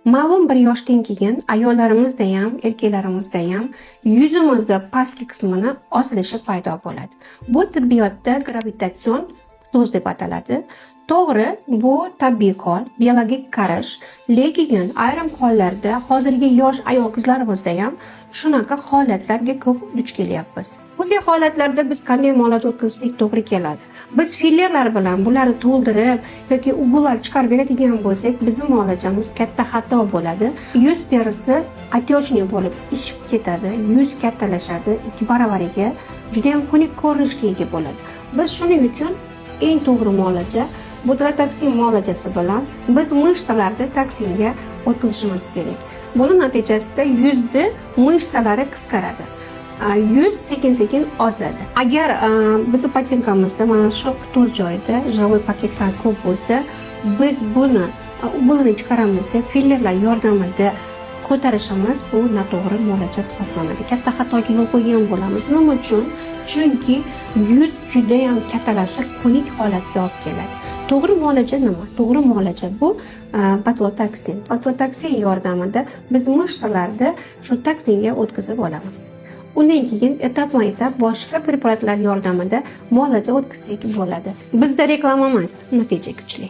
Ma'lum bir yoshdan keyin ayollarimizda ham, erkaklarimizda ham yuzimizda pastki qismini osilishi paydo bo'ladi. Bu tibbiyotda gravitatsion to'z deb ataladi. To'g'ri, bu tabiiy hol, biologik qarash, lekin ayrim hollarda hozirgi yosh ayol qizlarimizda ham shunaqa holatlarga ko'p duch kelyapmiz. Bunday holatlarda biz qanday muolaja o'tkazishlik to'g'ri keladi? Biz fillerlar bilan bularni to'ldirib yoki ugullar chiqarib beradigan bo'lsak, bizning muolajamiz katta xato bo'ladi. Yuz terisi отечный bo'lib ishib ketadi, yuz kattalashadi, 2 baravariga juda ham xunuk ko'rinishga ega bo'ladi. Biz shuning uchun eng to'g'ri muolaja botulotoksin muolajasi bilan biz mышцalarni toksinga o'tkazishimiz kerak. Buning natijasida yuzda mышцalari qisqaradi. Yuz sekin-sekin ozadi. Agar bizning patenkamizda mana shu to'z joyida javoy paketlar ko'p bo'lsa, biz buni ugulni chiqaramizda fillerlar yordamida ko'tarishimiz bu noto'g'ri muolaja hisoblanadi. Katta xatoga yo'l qo'ygan bo'lamiz. Nima uchun? Chunki yuz juda ham kattalashib, xunuk holatga olib keladi. To'g'ri muolaja nima? To'g'ri muolaja bu botulotoksin. Botulotoksin yordamida biz mышцalarni shu toksinga o'tkazib olamiz. Undan keyin etapma-etap boshqa preparatlar yordamida muolaja o'tkazsak bo'ladi. Bizda reklama emas, natija kuchli.